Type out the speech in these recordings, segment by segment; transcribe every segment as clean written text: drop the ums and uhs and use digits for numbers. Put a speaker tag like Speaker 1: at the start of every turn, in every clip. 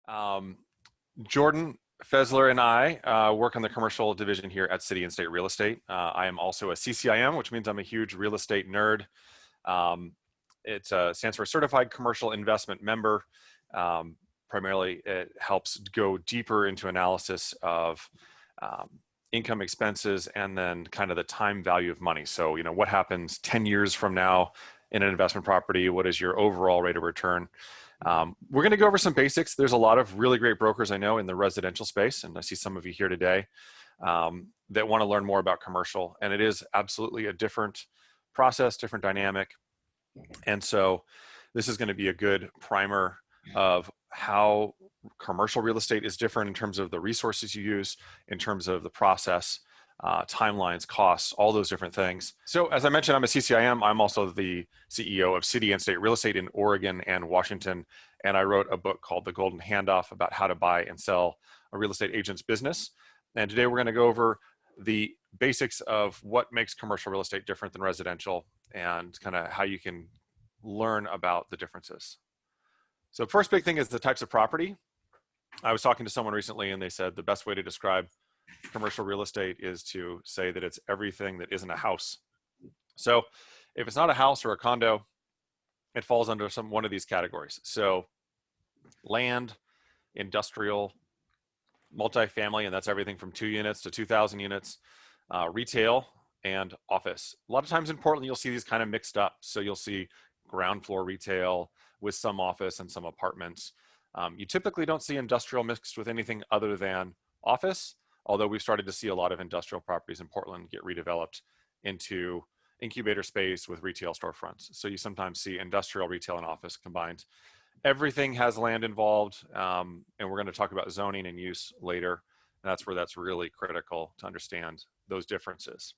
Speaker 1: Um, Jordan Fezler and I work on the commercial division here at City and State Real Estate. I am also a CCIM, which means I'm a huge real estate nerd. Um, it stands for Certified Commercial Investment Member. Primarily, it helps go deeper into analysis of um, income, expenses, and then kind of the time value of money. So, what happens 10 years from now in an investment property? What is your overall rate of return? We're going to go over some basics. There's a lot of really great brokers I know in the residential space, and I see some of you here today that want to learn more about commercial. And it is absolutely a different process, different dynamic. And so this is going to be a good primer of how commercial real estate is different in terms of the resources you use, in terms of the process, timelines, costs, all those different things. So as I mentioned, I'm a CCIM. I'm also the CEO of City and State Real Estate in Oregon and Washington. And I wrote a book called The Golden Handoff about how to buy and sell a real estate agent's business. And today we're going to go over the basics of what makes commercial real estate different than residential and kind of how you can learn about the differences. So first big thing is the types of property. I was talking to someone recently and they said the best way to describe commercial real estate is to say that it's everything that isn't a house. So if it's not a house or a condo, it falls under one of these categories. So land, industrial, multifamily, and that's everything from 2 units to 2,000 units, retail, and office. A lot of times in Portland, you'll see these kind of mixed up. So you'll see ground floor retail with some office and some apartments. You typically don't see industrial mixed with anything other than office, although we've started to see a lot of industrial properties in Portland get redeveloped into incubator space with retail storefronts. So you sometimes see industrial, retail, and office combined. Everything has land involved, and we're going to talk about zoning and use later. And that's where that's really critical to understand those differences.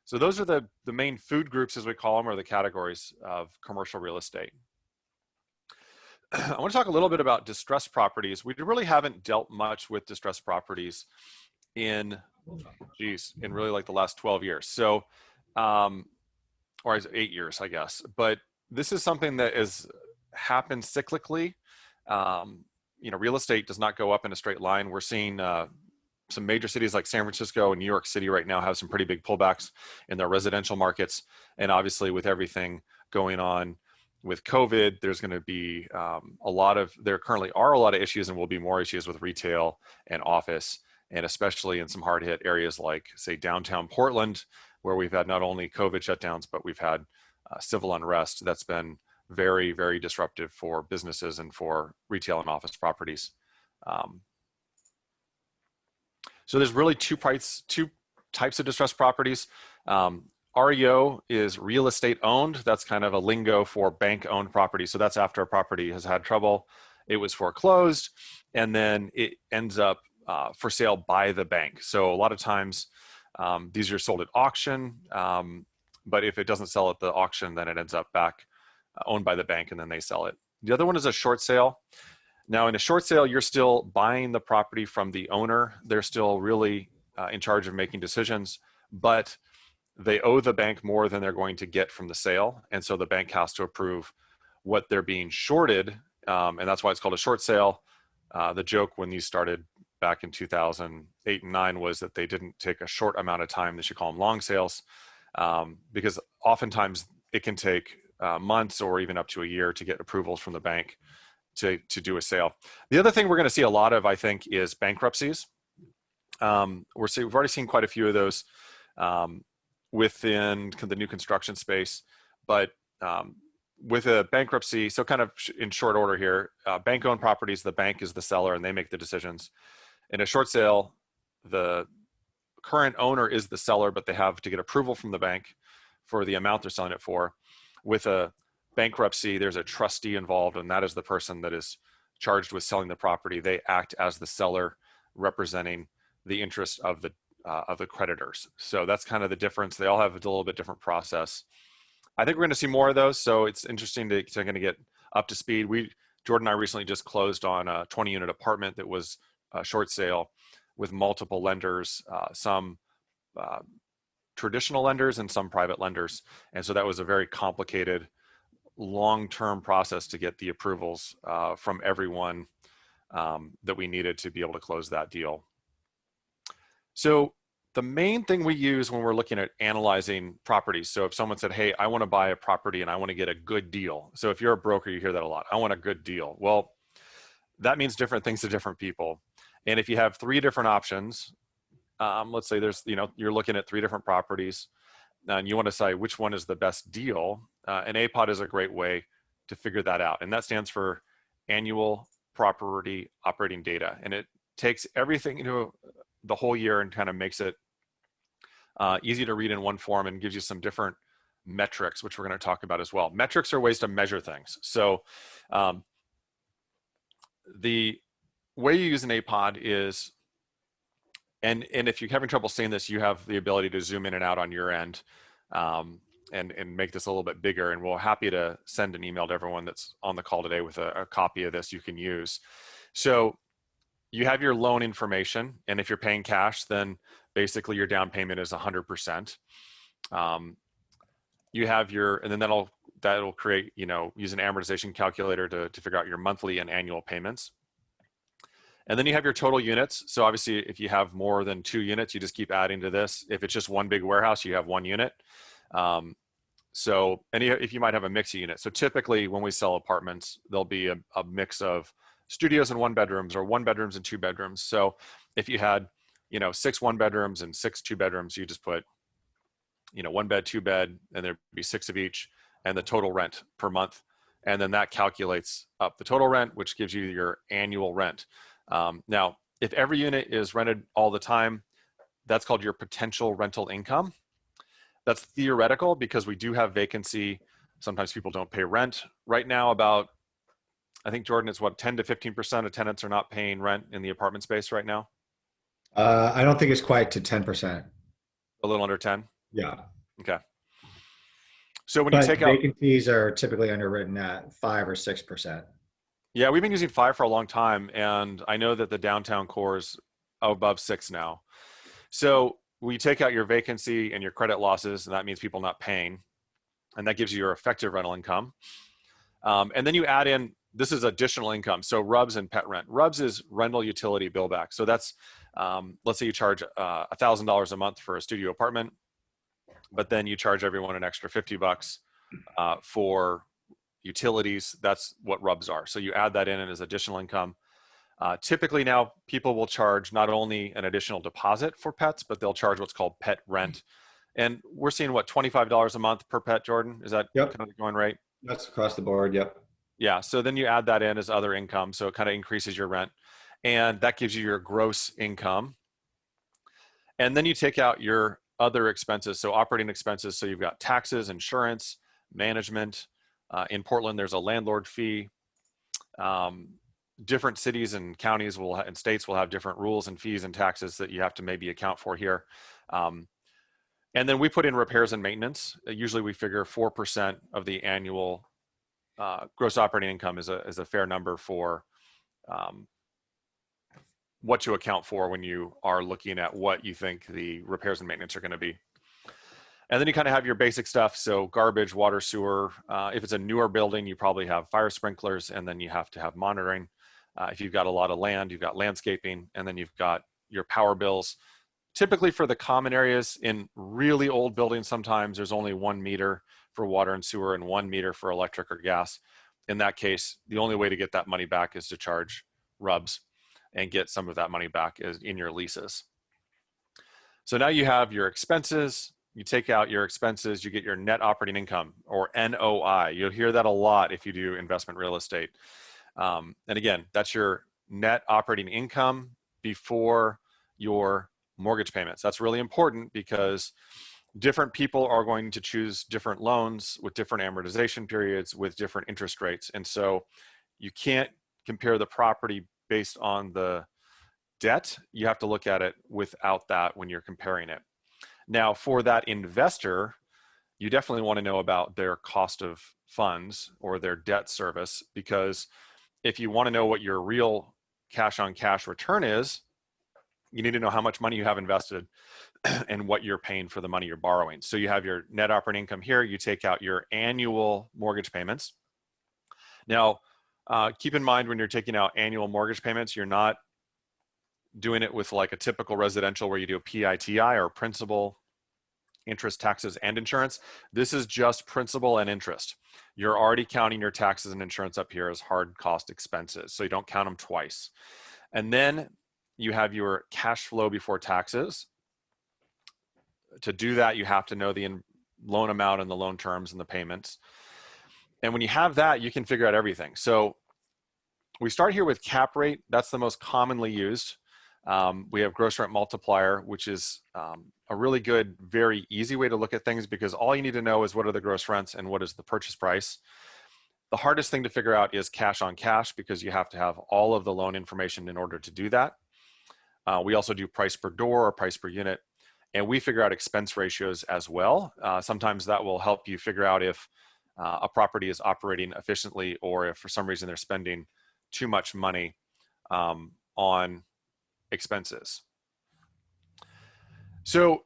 Speaker 1: So those are the main food groups, as we call them, or the categories of commercial real estate. I want to talk a little bit about distressed properties. We really haven't dealt much with distressed properties in really like the last 12 years. So, or 8 years, I guess. But this is something that has happened cyclically. Real estate does not go up in a straight line. We're seeing some major cities like San Francisco and New York City right now have some pretty big pullbacks in their residential markets. And obviously with everything going on with COVID, there's going to be there currently are a lot of issues and will be more issues with retail and office, and especially in some hard hit areas like, say, downtown Portland, where we've had not only COVID shutdowns, but we've had civil unrest that's been very, very disruptive for businesses and for retail and office properties. So there's really two types of distressed properties. REO is real estate owned. That's kind of a lingo for bank owned property. So that's after a property has had trouble, it was foreclosed, and then it ends up for sale by the bank. So a lot of times these are sold at auction, but if it doesn't sell at the auction, then it ends up back owned by the bank and then they sell it. The other one is a short sale. Now in a short sale, you're still buying the property from the owner. They're still really in charge of making decisions, but they owe the bank more than they're going to get from the sale. And so the bank has to approve what they're being shorted. And that's why it's called a short sale. The joke when these started back in 2008 and 9 was that they didn't take a short amount of time. They should call them long sales, because oftentimes it can take months or even up to a year to get approvals from the bank to do a sale. The other thing we're going to see a lot of, I think, is bankruptcies. We've already seen quite a few of those within the new construction space, but with a bankruptcy, so kind of in short order here, bank-owned properties, the bank is the seller and they make the decisions. In a short sale, the current owner is the seller, but they have to get approval from the bank for the amount they're selling it for. With a bankruptcy, there's a trustee involved, and that is the person that is charged with selling the property. They act as the seller, representing the interest of the creditors. So that's kind of the difference. They all have a little bit different process. I think we're going to see more of those. So it's interesting to kind of get up to speed. Jordan and I recently just closed on a 20-unit apartment that was a short sale with multiple lenders, some traditional lenders and some private lenders. And so that was a very complicated, long-term process to get the approvals from everyone that we needed to be able to close that deal. So the main thing we use when we're looking at analyzing properties, so if someone said, hey, I want to buy a property and I want to get a good deal. So if you're a broker, you hear that a lot. I want a good deal. Well, that means different things to different people. And if you have 3 different options, let's say there's, you're looking at 3 different properties and you want to decide which one is the best deal, an APOD is a great way to figure that out. And that stands for annual property operating data. And it takes everything into the whole year and kind of makes it easy to read in one form and gives you some different metrics, which we're going to talk about as well. Metrics are ways to measure things. So the way you use an APOD is, and if you're having trouble seeing this, you have the ability to zoom in and out on your end and make this a little bit bigger. And we're happy to send an email to everyone that's on the call today with a copy of this you can use. So you have your loan information, and if you're paying cash, then basically your down payment is 100%. You have your, and then that'll create, use an amortization calculator to figure out your monthly and annual payments. And then you have your total units. So obviously, if you have more than 2 units, you just keep adding to this. If it's just one big warehouse, you have 1 unit. So if you might have a mix of units. So typically when we sell apartments, there'll be a mix of studios and 1 bedrooms or 1 bedrooms and 2 bedrooms. So if you had, 6 1 bedrooms and 6 2 bedrooms, you just put, 1 bed, 2 bed, and there'd be 6 of each, and the total rent per month. And then that calculates up the total rent, which gives you your annual rent. Now, if every unit is rented all the time, that's called your potential rental income. That's theoretical because we do have vacancy. Sometimes people don't pay rent. Right now, I think, Jordan, it's 10 to 15% of tenants are not paying rent in the apartment space right now?
Speaker 2: I don't think it's quite to 10%.
Speaker 1: A little under 10?
Speaker 2: Yeah.
Speaker 1: Okay. So when you
Speaker 2: But
Speaker 1: take out,
Speaker 2: vacancies are typically underwritten at 5 or 6%.
Speaker 1: yeah, we've been using 5 for a long time, and I know that the downtown core is above 6 now. So we take out your vacancy and your credit losses, and that means people not paying, and that gives you your effective rental income. And then you add in, this is additional income. So RUBS and pet rent. RUBS is rental utility bill back. So that's, let's say you charge $1,000 a month for a studio apartment, but then you charge everyone an extra $50 for utilities. That's what RUBS are. So you add that in as additional income. Typically now people will charge not only an additional deposit for pets, but they'll charge what's called pet rent. And we're seeing what, $25 a month per pet, Jordan? Is that
Speaker 2: Yep.
Speaker 1: kind of going right?
Speaker 2: That's across the board. Yep.
Speaker 1: Yeah. So then you add that in as other income. So it kind of increases your rent, and that gives you your gross income. And then you take out your other expenses. So operating expenses. So you've got taxes, insurance, management. In Portland, there's a landlord fee. Different cities and counties and states will have different rules and fees and taxes that you have to maybe account for here. And then we put in repairs and maintenance. Usually we figure 4% of the annual gross operating income is a fair number for what to account for when you are looking at what you think the repairs and maintenance are going to be. And then you kind of have your basic stuff. So garbage, water, sewer. If it's a newer building, you probably have fire sprinklers, and then you have to have monitoring. If you've got a lot of land, you've got landscaping, and then you've got your power bills. Typically for the common areas in really old buildings, sometimes there's only 1 meter for water and sewer and 1 meter for electric or gas. In that case, the only way to get that money back is to charge RUBS and get some of that money back in your leases. So now you have your expenses. You take out your expenses, you get your net operating income, or NOI. You'll hear that a lot if you do investment real estate. And again, that's your net operating income before your mortgage payments. That's really important because different people are going to choose different loans with different amortization periods with different interest rates. And so you can't compare the property based on the debt. You have to look at it without that when you're comparing it. Now, for that investor, you definitely want to know about their cost of funds or their debt service, because if you want to know what your real cash on cash return is, you need to know how much money you have invested and what you're paying for the money you're borrowing. So you have your net operating income here. You take out your annual mortgage payments. Now, Keep in mind when you're taking out annual mortgage payments, you're not doing it with like a typical residential where you do a PITI or principal, interest, taxes, and insurance. This is just principal and interest. You're already counting your taxes and insurance up here as hard cost expenses, so you don't count them twice. And then you have your cash flow before taxes. To do that, you have to know the loan amount and the loan terms and the payments. And when you have that, you can figure out everything. So we start here with cap rate. That's the most commonly used. We have gross rent multiplier, which is a really good, very easy way to look at things because all you need to know is what are the gross rents and what is the purchase price. The hardest thing to figure out is cash on cash because you have to have all of the loan information in order to do that. We also do price per door or price per unit, and we figure out expense ratios as well. Sometimes that will help you figure out if a property is operating efficiently or if for some reason they're spending too much money on expenses. So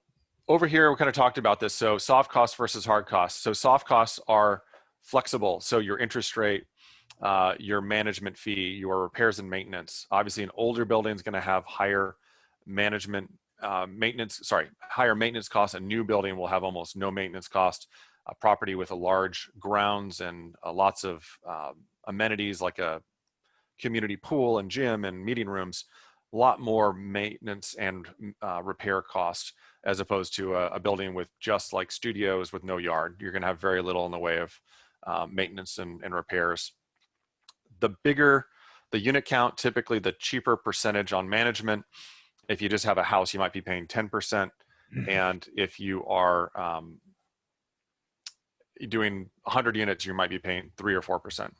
Speaker 1: over here, we kind of talked about this. So soft costs versus hard costs. So soft costs are flexible. So your interest rate, your management fee, your repairs and maintenance. Obviously, an older building is going to have higher higher maintenance costs. A new building will have almost no maintenance cost. A property with a large grounds and lots of amenities like a community pool and gym and meeting rooms, a lot more maintenance and repair cost as opposed to a building with just like studios with no yard. You're going to have very little in the way of maintenance and repairs. The bigger the unit count, typically the cheaper percentage on management. If you just have a house, you might be paying 10%. And if you are doing 100 units, you might be paying 3 or 4%.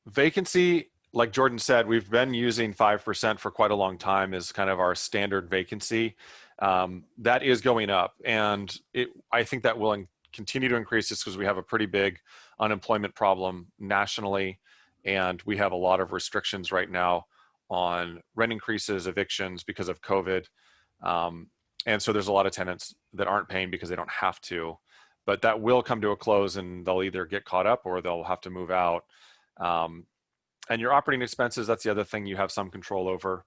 Speaker 1: Vacancy, like Jordan said, we've been using 5% for quite a long time as kind of our standard vacancy. That is going up, and I think that will continue to increase just because we have a pretty big unemployment problem nationally, and we have a lot of restrictions right now on rent increases, evictions because of COVID. And so there's a lot of tenants that aren't paying because they don't have to, but that will come to a close and they'll either get caught up or they'll have to move out. And your operating expenses, that's the other thing you have some control over.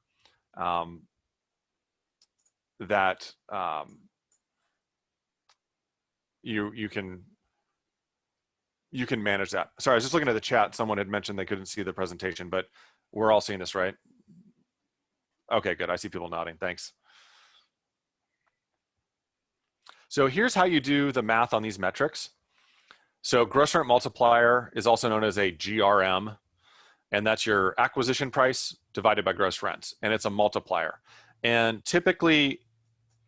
Speaker 1: You can manage that. Sorry, I was just looking at the chat. Someone had mentioned they couldn't see the presentation, but we're all seeing this, right? Okay, good. I see people nodding. Thanks. So here's how you do the math on these metrics. So gross rent multiplier is also known as a GRM, and that's your acquisition price divided by gross rents, and it's a multiplier. And typically,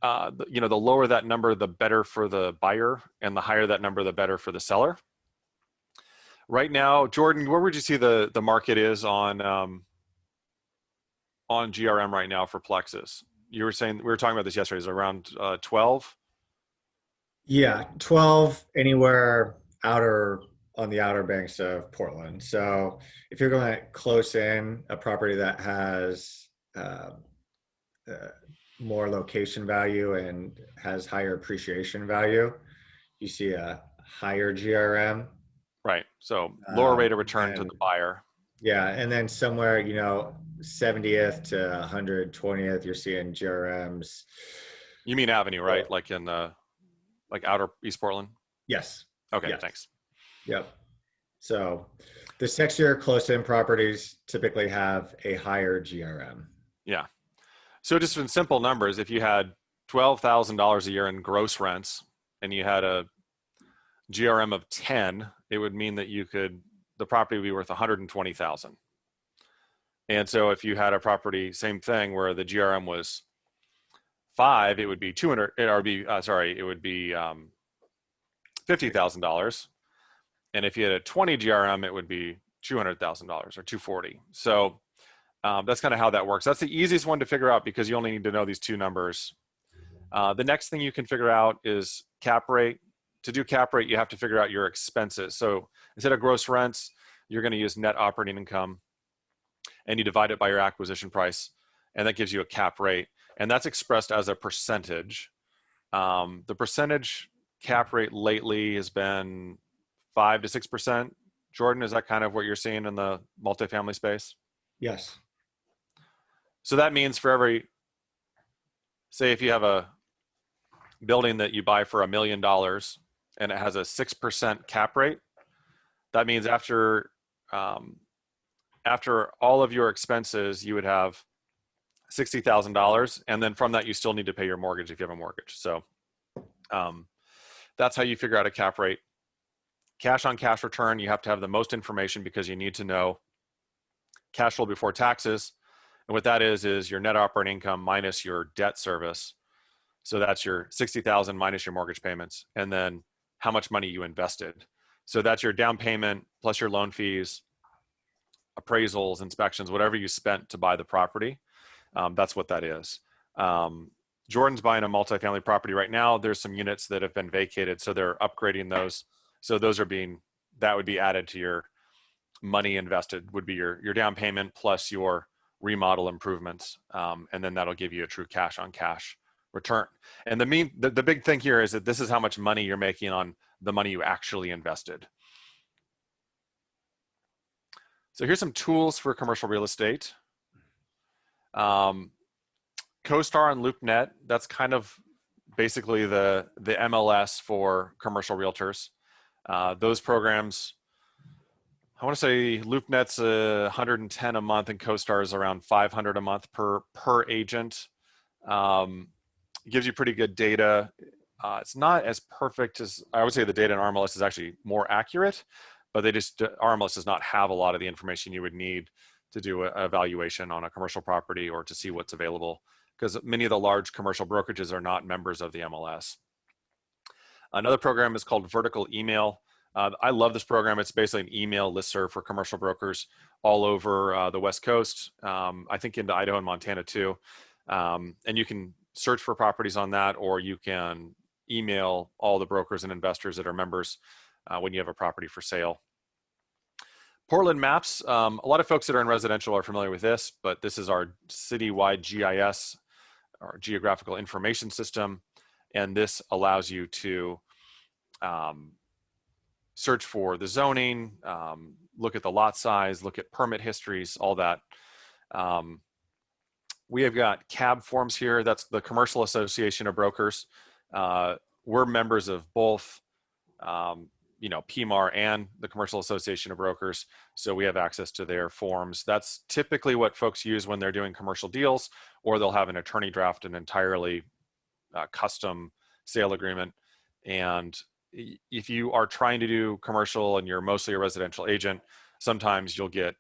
Speaker 1: the lower that number, the better for the buyer, and the higher that number, the better for the seller. Right now, Jordan, where would you see the market is on GRM right now for plexes? You were saying, we were talking about this yesterday, is around 12?
Speaker 2: Yeah, 12 anywhere on the outer banks of Portland. So if you're going to close in a property that has more location value and has higher appreciation value, you see a higher GRM.
Speaker 1: Right. So lower rate of return to the buyer.
Speaker 2: Yeah. And then somewhere, 70th to 120th, you're seeing GRMs.
Speaker 1: You mean Avenue, right? Like in outer East Portland?
Speaker 2: Yes.
Speaker 1: Okay,
Speaker 2: yes.
Speaker 1: Thanks.
Speaker 2: Yep. So the sexier close-in properties typically have a higher GRM.
Speaker 1: Yeah. So just in simple numbers, if you had $12,000 a year in gross rents and you had a GRM of 10, it would mean that the property would be worth 120,000. And so if you had a property, same thing, where the GRM was 5, it would be $50,000. And if you had a 20 GRM, it would be $200,000 or 240. So that's kind of how that works. That's the easiest one to figure out because you only need to know these two numbers. The next thing you can figure out is cap rate. To do cap rate, you have to figure out your expenses. So instead of gross rents, you're going to use net operating income, and you divide it by your acquisition price, and that gives you a cap rate. And that's expressed as a percentage. The percentage cap rate lately has been 5 to 6%. Jordan, is that kind of what you're seeing in the multifamily space?
Speaker 2: Yes.
Speaker 1: So that means for every, say if you have a building that you buy for $1 million and it has a 6% cap rate, that means um, after all of your expenses, you would have $60,000. And then from that, you still need to pay your mortgage if you have a mortgage. So um, that's how you figure out a cap rate. Cash on cash return, you have to have the most information because you need to know cash flow before taxes. And what that is your net operating income minus your debt service. So that's your 60,000 minus your mortgage payments, and then how much money you invested. So that's your down payment plus your loan fees, appraisals, inspections, whatever you spent to buy the property. That's what that is. Jordan's buying a multifamily property right now. There's some units that have been vacated, so they're upgrading those. So those are that would be added to your money invested, would be your down payment plus your remodel improvements. And then that'll give you a true cash on cash return. And the big thing here is that this is how much money you're making on the money you actually invested. So here's some tools for commercial real estate. CoStar and LoopNet, that's kind of basically the MLS for commercial realtors. Those programs, I want to say LoopNet's 110 a month and CoStar is around 500 a month per agent. It gives you pretty good data. It's not as perfect as, I would say the data in RMLS is actually more accurate, but RMLS does not have a lot of the information you would need to do an evaluation on a commercial property or to see what's available, because many of the large commercial brokerages are not members of the MLS. Another program is called Vertical Email. I love this program. It's basically an email listserv for commercial brokers all over the West Coast, I think into Idaho and Montana too. And you can search for properties on that, or you can email all the brokers and investors that are members when you have a property for sale. Portland Maps, a lot of folks that are in residential are familiar with this, but this is our citywide GIS, or Geographical Information System. And this allows you to search for the zoning, look at the lot size, look at permit histories, all that. We have got CAB forms here. That's the Commercial Association of Brokers. We're members of both, PMAR and the Commercial Association of Brokers. So we have access to their forms. That's typically what folks use when they're doing commercial deals, or they'll have an attorney draft an entirely custom sale agreement. And if you are trying to do commercial and you're mostly a residential agent, sometimes you'll get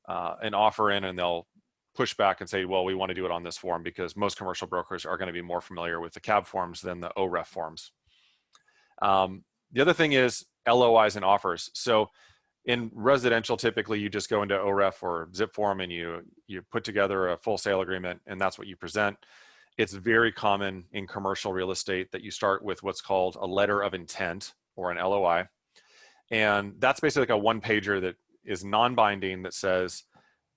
Speaker 1: an offer in and they'll push back and say, well, we want to do it on this form, because most commercial brokers are going to be more familiar with the CAB forms than the OREF forms. The other thing is LOIs and offers. So in residential, typically you just go into OREF or ZIP form and you put together a full sale agreement, and that's what you present. It's very common in commercial real estate that you start with what's called a letter of intent, or an LOI. And that's basically like a one-pager that is non-binding that says,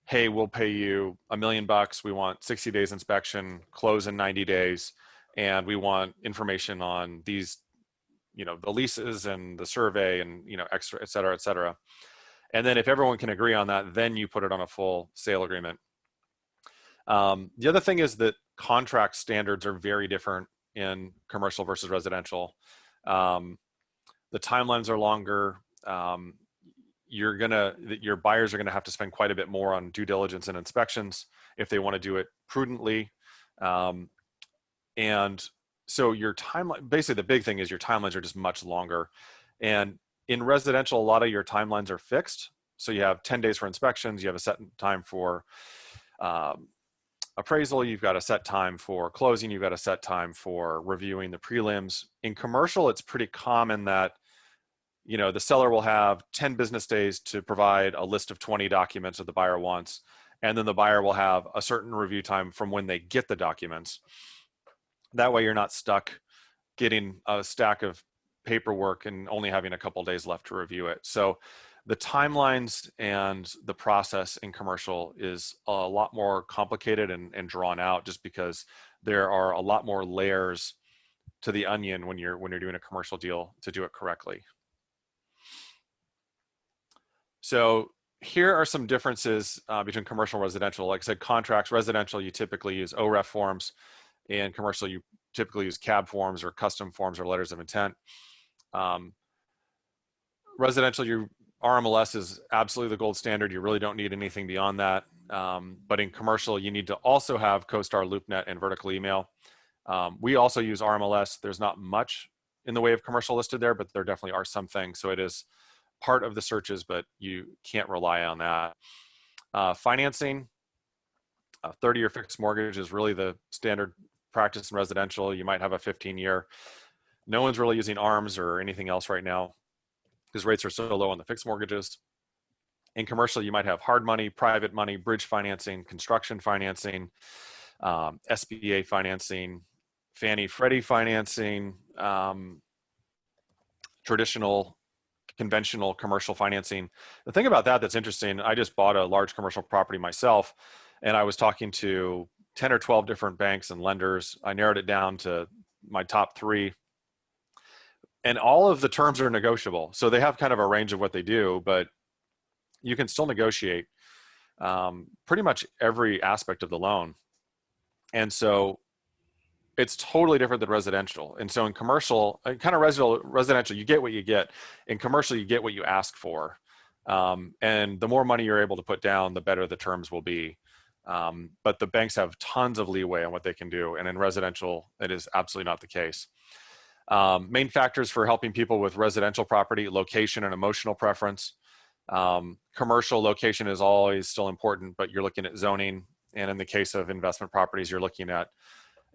Speaker 1: hey, we'll pay you $1 million. We want 60 days inspection, close in 90 days. And we want information on these, the leases and the survey and, extra, et cetera, et cetera. And then if everyone can agree on that, then you put it on a full sale agreement. The other thing is that contract standards are very different in commercial versus residential. The timelines are longer. Your buyers are gonna have to spend quite a bit more on due diligence and inspections if they want to do it prudently. And so your timeline, basically the big thing is your timelines are just much longer. And in residential, a lot of your timelines are fixed. So you have 10 days for inspections, you have a set time for appraisal, you've got a set time for closing, you've got a set time for reviewing the prelims. In commercial, it's pretty common that the seller will have 10 business days to provide a list of 20 documents that the buyer wants. And then the buyer will have a certain review time from when they get the documents. That way you're not stuck getting a stack of paperwork and only having a couple days left to review it. So the timelines and the process in commercial is a lot more complicated and drawn out, just because there are a lot more layers to the onion when you're doing a commercial deal to do it correctly. So here are some differences between commercial and residential. Like I said, contracts, residential, you typically use OREF forms, and commercial, you typically use CAB forms or custom forms or letters of intent. Um, residential, RMLS is absolutely the gold standard. You really don't need anything beyond that. But in commercial, you need to also have CoStar, LoopNet, and vertical email. We also use RMLS. There's not much in the way of commercial listed there, but there definitely are some things. So it is part of the searches, but you can't rely on that. Financing, 30-year fixed mortgage is really the standard practice in residential. You might have a 15-year. No one's really using ARMs or anything else right now because rates are so low on the fixed mortgages. In commercial, you might have hard money, private money, bridge financing, construction financing, SBA financing, Fannie Freddie financing, traditional conventional commercial financing. The thing about that that's interesting, I just bought a large commercial property myself, and I was talking to 10 or 12 different banks and lenders. I narrowed it down to my top 3. And all of the terms are negotiable. So they have kind of a range of what they do, but you can still negotiate pretty much every aspect of the loan. And so it's totally different than residential. And so in commercial, kind of residential, you get what you get. In commercial, you get what you ask for. And the more money you're able to put down, the better the terms will be. But the banks have tons of leeway on what they can do. And in residential, it is absolutely not the case. Main factors for helping people with residential property: location and emotional preference. Commercial location is always still important, but you're looking at zoning. And in the case of investment properties, you're looking at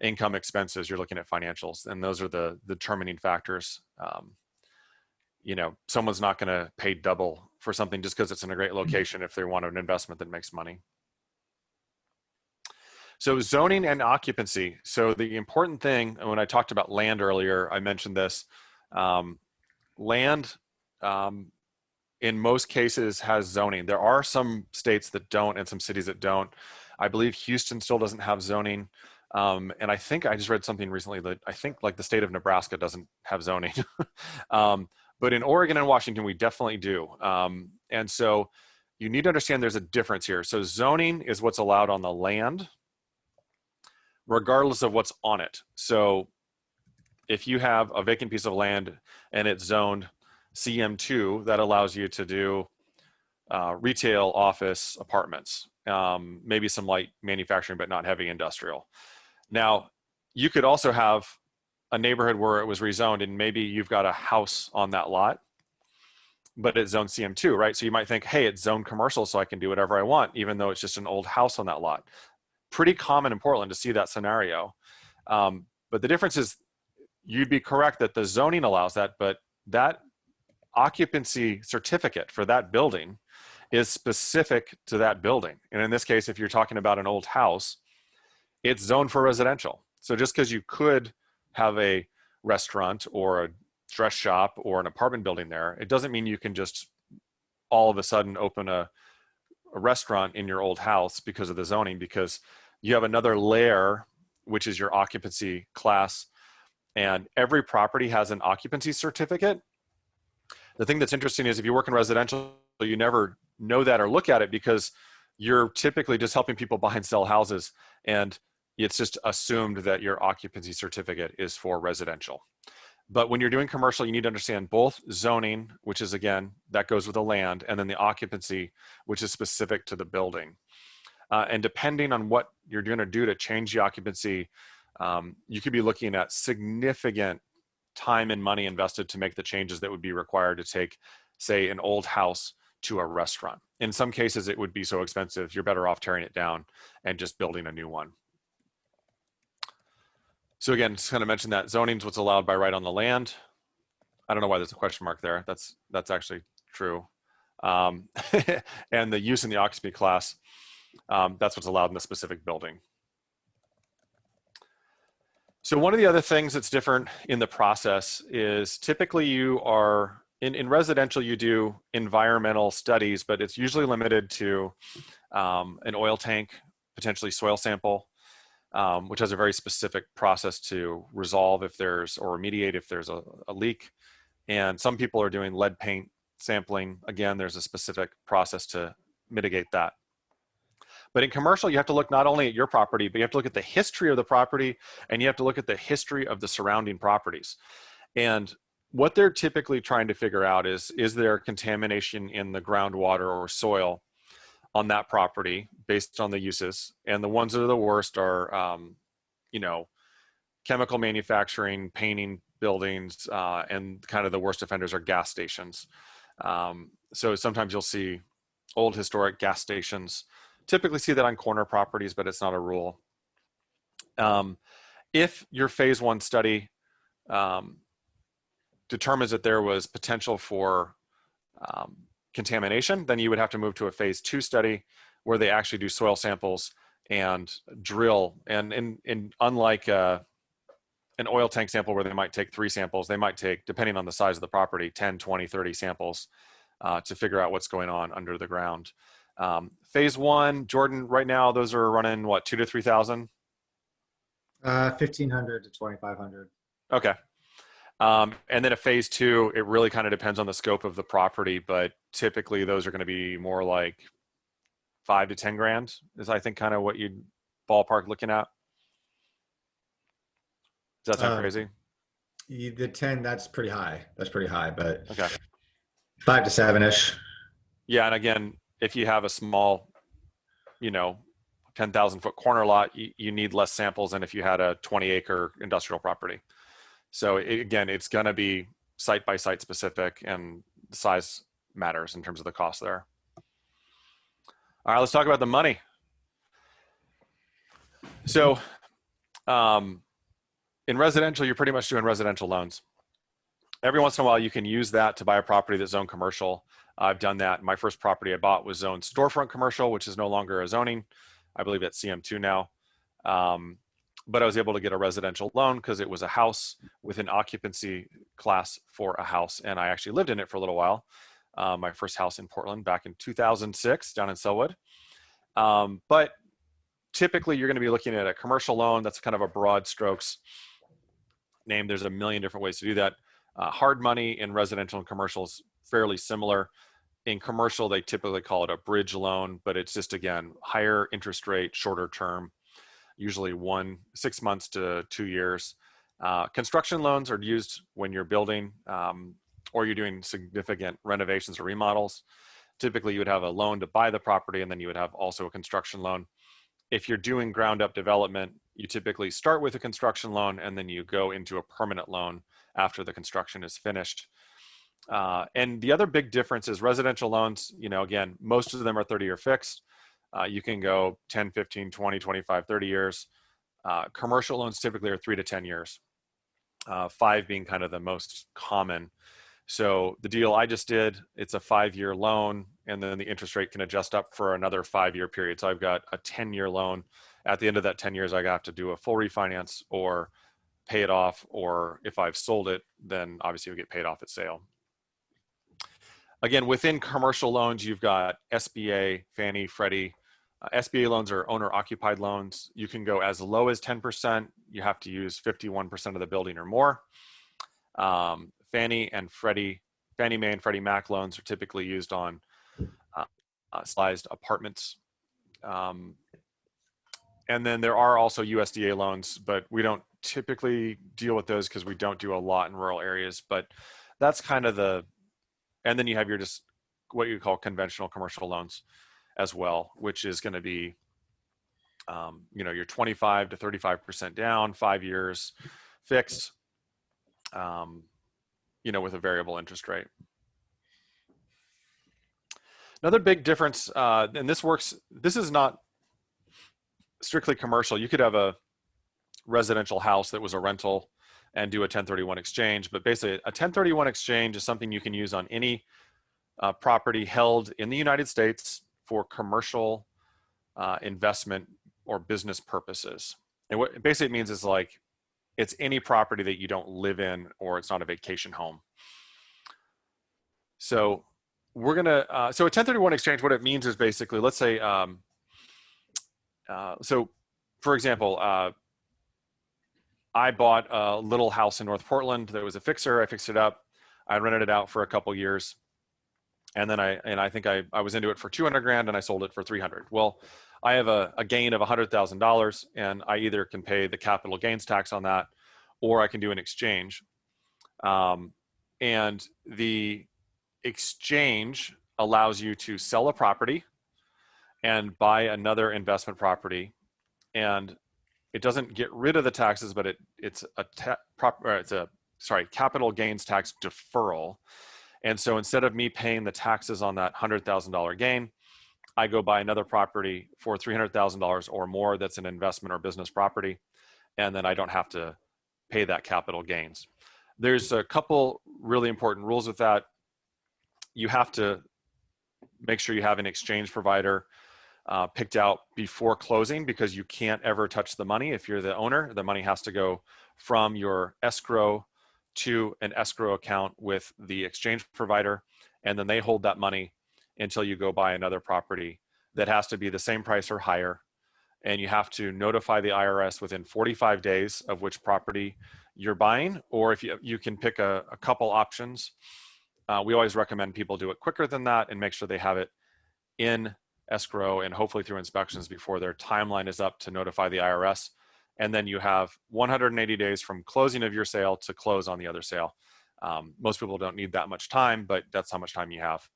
Speaker 1: income, expenses, you're looking at financials, and those are the determining factors. Someone's not going to pay double for something just because it's in a great location if they want an investment that makes money. So zoning and occupancy. So the important thing, when I talked about land earlier, I mentioned this. Land, in most cases, has zoning. There are some states that don't and some cities that don't. I believe Houston still doesn't have zoning. And I think I just read something recently that I think like the state of Nebraska doesn't have zoning. But in Oregon and Washington, we definitely do. And so you need to understand there's a difference here. So zoning is what's allowed on the land, regardless of what's on it. So if you have a vacant piece of land and it's zoned CM2, that allows you to do retail, office, apartments, maybe some light manufacturing, but not heavy industrial. Now, you could also have a neighborhood where it was rezoned and maybe you've got a house on that lot, but it's zoned CM2, right? So you might think, hey, it's zoned commercial, so I can do whatever I want, even though it's just an old house on that lot. Pretty common in Portland to see that scenario. But the difference is you'd be correct that the zoning allows that, but that occupancy certificate for that building is specific to that building. And in this case, if you're talking about an old house, it's zoned for residential. So just because you could have a restaurant or a dress shop or an apartment building there, it doesn't mean you can just all of a sudden open a restaurant in your old house because of the zoning, because you have another layer, which is your occupancy class. And every property has an occupancy certificate. The thing that's interesting is if you work in residential, you never know that or look at it because you're typically just helping people buy and sell houses. And it's just assumed that your occupancy certificate is for residential. But when you're doing commercial, you need to understand both zoning, which is, again, that goes with the land, and then the occupancy, which is specific to the building. And depending on what you're going to do to change the occupancy, you could be looking at significant time and money invested to make the changes that would be required to take, say, an old house to a restaurant. In some cases, it would be so expensive, you're better off tearing it down and just building a new one. So again, just kind of mention that zoning is what's allowed by right on the land. I don't know why there's a question mark there. That's actually true. And the use in the occupancy class, that's what's allowed in the specific building. So one of the other things that's different in the process is typically you are, in residential, you do environmental studies, but it's usually limited to an oil tank, potentially soil sample, which has a very specific process to resolve if there's, or remediate if there's a leak. And some people are doing lead paint sampling. Again, there's a specific process to mitigate that. But in commercial, you have to look not only at your property, but you have to look at the history of the property, and you have to look at the history of the surrounding properties. And what they're typically trying to figure out is there contamination in the groundwater or soil on that property based on the uses? And the ones that are the worst are, you know, chemical manufacturing, painting buildings, and kind of the worst offenders are gas stations. So sometimes you'll see old historic gas stations. Typically see that on corner properties, but it's not a rule. If your phase 1 study determines that there was potential for contamination, then you would have to move to a phase 2 study where they actually do soil samples and drill. And unlike an oil tank sample where they might take 3 samples, they might take, depending on the size of the property, 10, 20, 30 samples to figure out what's going on under the ground. Phase 1, Jordan, right now, those are running what, 2,000 to 3,000?
Speaker 2: 1,500 to 2,500.
Speaker 1: Okay. And then a phase 2, it really kind of depends on the scope of the property, but typically those are going to be more like 5 to 10 grand is, I think, kind of what you'd ballpark looking at. Does that sound crazy?
Speaker 2: The 10, that's pretty high. That's pretty high, but
Speaker 1: Okay.
Speaker 2: 5 to 7-ish.
Speaker 1: Yeah. And again, if you have a small, you know, 10,000 foot corner lot, you need less samples than if you had a 20-acre industrial property. So again, it's going to be site by site specific, and the size matters in terms of the cost there. All right, let's talk about the money. So in residential, you're pretty much doing residential loans. Every once in a while, you can use that to buy a property that's zoned commercial. I've done that. My first property I bought was zoned storefront commercial, which is no longer a zoning. I believe that's CM2 now. But I was able to get a residential loan because it was a house with an occupancy class for a house. And I actually lived in it for a little while. My first house in Portland back in 2006 down in Sellwood. But typically you're going to be looking at a commercial loan. That's kind of a broad strokes name. There's a million different ways to do that. Hard money in residential and commercial is fairly similar. In commercial, they typically call it a bridge loan, but it's just, again, higher interest rate, shorter term, usually 6 months to 2 years. Construction loans are used when you're building or you're doing significant renovations or remodels. Typically, you would have a loan to buy the property, and then you would have also a construction loan. If you're doing ground up development, you typically start with a construction loan, and then you go into a permanent loan after the construction is finished. And the other big difference is residential loans, you know, again, most of them are 30-year fixed. You can go 10, 15, 20, 25, 30 years. Commercial loans typically are 3 to 10 years, 5 being kind of the most common. So the deal I just did, it's a 5-year loan, and then the interest rate can adjust up for another 5-year period. So I've got a 10-year loan. At the end of that 10 years, I have to do a full refinance or pay it off, or if I've sold it, then obviously we get paid off at sale. Again, within commercial loans, you've got SBA, Fannie, Freddie. SBA loans are owner-occupied loans. You can go as low as 10%. You have to use 51% of the building or more. Fannie Mae and Freddie Mac loans are typically used on sized apartments. And then there are also USDA loans, but we don't typically deal with those because we don't do a lot in rural areas. But that's kind of and then you have your just what you call conventional commercial loans as well, which is going to be, you know, you're 25 to 35% down, 5 years fixed, you know, with a variable interest rate. Another big difference, and this is not strictly commercial. You could have a residential house that was a rental and do a 1031 exchange, but basically a 1031 exchange is something you can use on any property held in the United States for commercial investment or business purposes. And what it basically means is like, it's any property that you don't live in or it's not a vacation home. So we're gonna, so a 1031 exchange, what it means is basically, let's say, so for example, I bought a little house in North Portland that was a fixer. I fixed it up. I rented it out for a couple years. And then I think I was into it for 200 grand and I sold it for 300. Well, I have a gain of $100,000 and I either can pay the capital gains tax on that or I can do an exchange. And the exchange allows you to sell a property and buy another investment property, and it doesn't get rid of the taxes, but it's a capital gains tax deferral. And so instead of me paying the taxes on that $100,000 gain, I go buy another property for $300,000 or more that's an investment or business property, and then I don't have to pay that capital gains. There's a couple really important rules with that. You have to make sure you have an exchange provider picked out before closing, because you can't ever touch the money. If you're the owner, the money has to go from your escrow to an escrow account with the exchange provider, and then they hold that money until you go buy another property that has to be the same price or higher. And you have to notify the IRS within 45 days of which property you're buying, or if you can pick a couple options. We always recommend people do it quicker than that and make sure they have it in escrow and hopefully through inspections before their timeline is up to notify the IRS. And then you have 180 days from closing of your sale to close on the other sale. Most people don't need that much time, but that's how much time you have.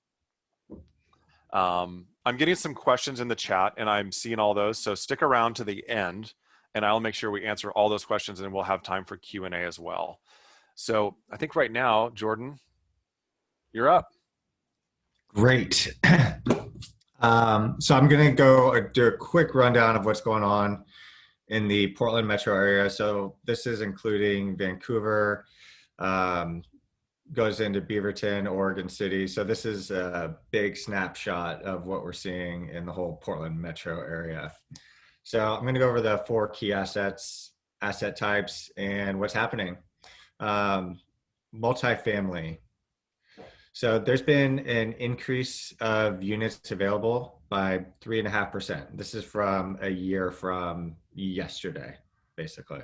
Speaker 1: I'm getting some questions in the chat and I'm seeing all those. So stick around to the end and I'll make sure we answer all those questions, and we'll have time for Q&A as well. So I think right now, Jordan, you're up.
Speaker 2: Great. So I'm going to go do a quick rundown of what's going on in the Portland metro area. So this is including Vancouver, goes into Beaverton, Oregon City. So this is a big snapshot of what we're seeing in the whole Portland metro area. So I'm going to go over the 4 key asset types and what's happening. Multifamily. So there's been an increase of units available by 3.5%. This is from a year from yesterday, basically.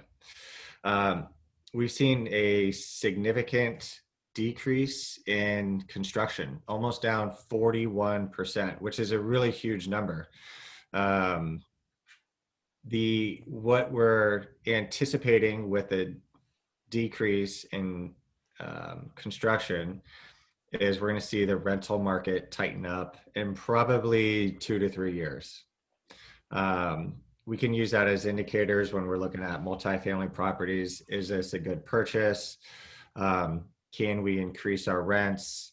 Speaker 2: We've seen a significant decrease in construction, almost down 41%, which is a really huge number. What we're anticipating with a decrease in construction is we're going to see the rental market tighten up in probably 2 to 3 years. We can use that as indicators when we're looking at multifamily properties. Is this a good purchase? Can we increase our rents?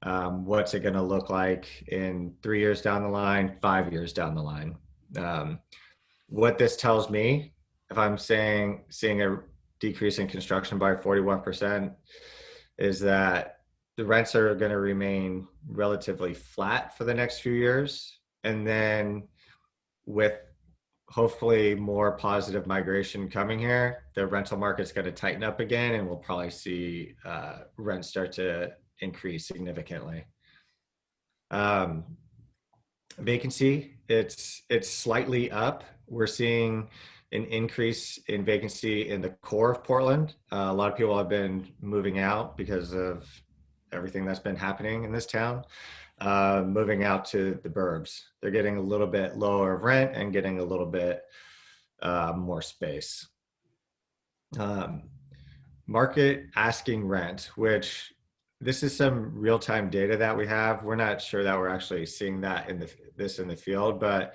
Speaker 2: What's it going to look like in 3 years down the line, 5 years down the line? What this tells me, if I'm seeing a decrease in construction by 41%, is that the rents are going to remain relatively flat for the next few years. And then with hopefully more positive migration coming here, the rental market's going to tighten up again, and we'll probably see rents start to increase significantly. Vacancy, it's slightly up. We're seeing an increase in vacancy in the core of Portland. A lot of people have been moving out because of everything that's been happening in this town, moving out to the burbs. They're getting a little bit lower rent and getting a little bit more space. Market asking rent, which this is some real-time data that we have. We're not sure that we're actually seeing that in the field, but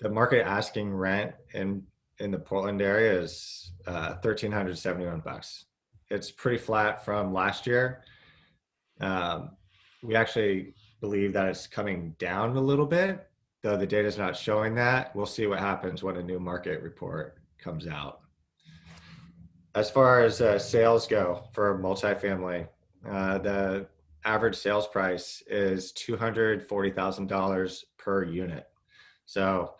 Speaker 2: the market asking rent in the Portland area is $1,371. It's pretty flat from last year. We actually believe that it's coming down a little bit, though the data is not showing that. We'll see what happens when a new market report comes out. As far as sales go for multifamily, the average sales price is $240,000 per unit. So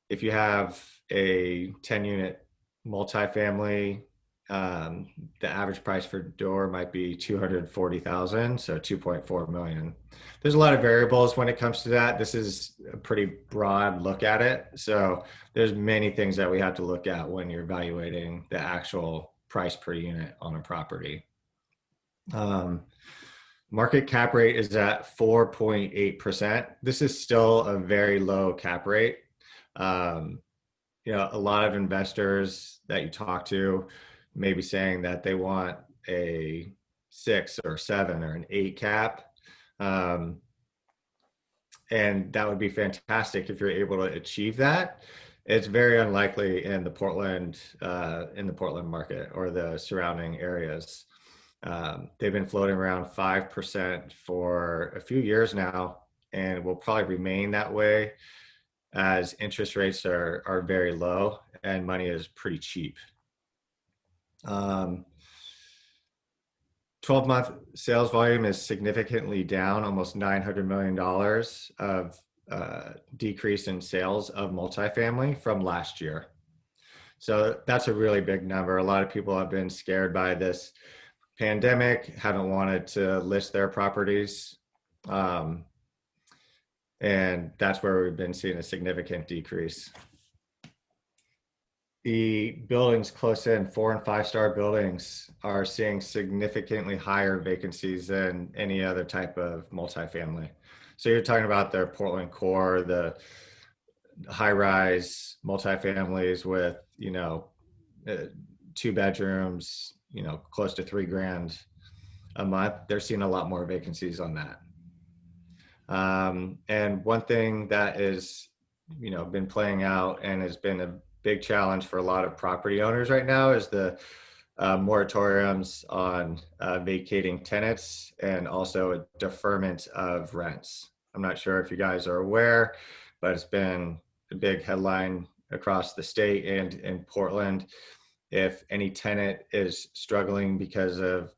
Speaker 2: if you have a 10-unit multifamily, the average price for door might be $240,000, so $2.4 million. There's a lot of variables when it comes to that. This is a pretty broad look at it. So there's many things that we have to look at when you're evaluating the actual price per unit on a property. Market cap rate is at 4.8%. This is still a very low cap rate. Um, a lot of investors that you talk to may be saying that they want a 6 or 7 or an 8 cap. Um, and that would be fantastic if you're able to achieve that. It's very unlikely in the Portland market or the surrounding areas. They've been floating around 5% for a few years now, and will probably remain that way as interest rates are very low and money is pretty cheap. 12-month sales volume is significantly down, almost $900 million of decrease in sales of multifamily from last year. So that's a really big number. A lot of people have been scared by this pandemic, haven't wanted to list their properties. And that's where we've been seeing a significant decrease. The buildings close in, 4 and 5-star buildings, are seeing significantly higher vacancies than any other type of multifamily. So you're talking about the Portland core, the high-rise multifamilies with, 2 bedrooms, close to $3,000 a month. They're seeing a lot more vacancies on that. And one thing that is, been playing out and has been a big challenge for a lot of property owners right now is the moratoriums on vacating tenants and also a deferment of rents. I'm not sure if you guys are aware, but it's been a big headline across the state and in Portland. If any tenant is struggling because of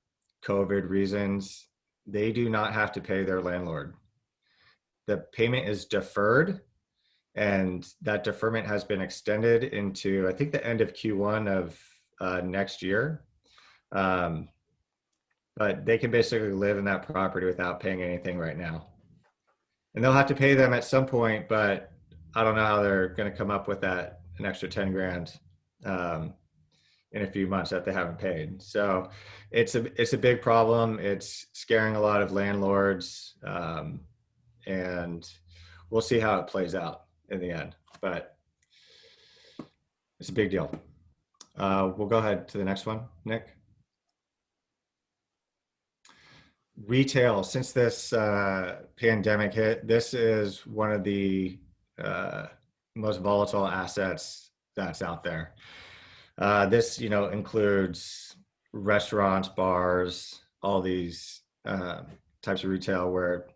Speaker 2: COVID reasons, they do not have to pay their landlord. The payment is deferred, and that deferment has been extended into, I think, the end of Q1 of next year. But they can basically live in that property without paying anything right now. And they'll have to pay them at some point, but I don't know how they're going to come up with that, an extra 10 grand in a few months that they haven't paid. So it's a big problem. It's scaring a lot of landlords, and we'll see how it plays out in the end, but it's a big deal. We'll go ahead to the next one, Nick. Retail, since this pandemic hit, this is one of the most volatile assets that's out there. This, includes restaurants, bars, all these types of retail where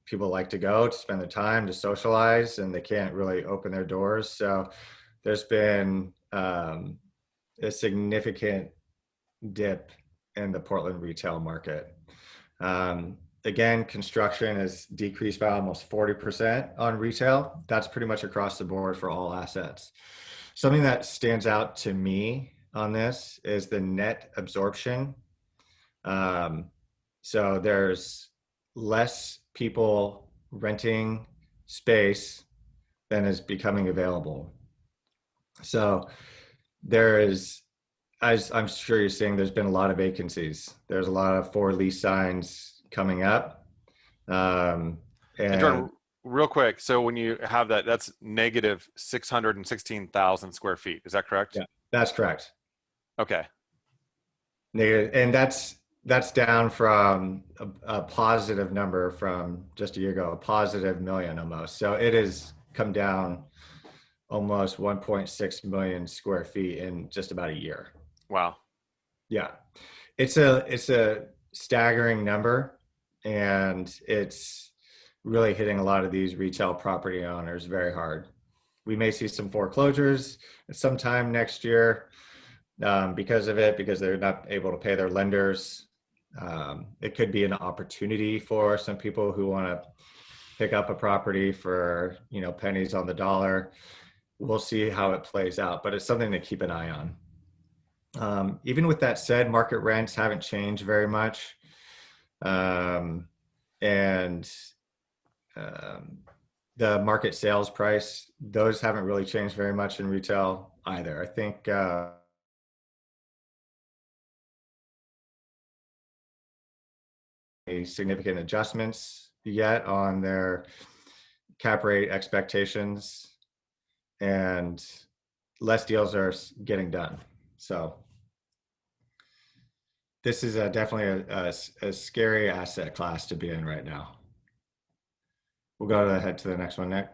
Speaker 2: people like to go to spend their time, to socialize, and they can't really open their doors. So there's been a significant dip in the Portland retail market. Again, construction has decreased by almost 40% on retail. That's pretty much across the board for all assets. Something that stands out to me on this is the net absorption. So there's less people renting space than is becoming available. So there is, as I'm sure you're seeing, there's been a lot of vacancies. There's a lot of for lease signs coming up.
Speaker 1: And Jordan, real quick, so when you have that, that's negative 616,000 square feet. Is that correct?
Speaker 2: Yeah, that's correct.
Speaker 1: Okay.
Speaker 2: Negative, and that's down from a positive number from just a year ago, a positive million almost. So it has come down almost 1.6 million square feet in just about a year.
Speaker 1: Wow.
Speaker 2: Yeah, it's a staggering number, and it's really hitting a lot of these retail property owners very hard. We may see some foreclosures sometime next year because of it, because they're not able to pay their lenders. It could be an opportunity for some people who want to pick up a property for, pennies on the dollar. We'll see how it plays out, but it's something to keep an eye on. Even with that said, market rents haven't changed very much. And the market sales price, those haven't really changed very much in retail either. I think any significant adjustments yet on their cap rate expectations, and less deals are getting done. So this is definitely a scary asset class to be in right now. We'll go ahead to the next one, Nick.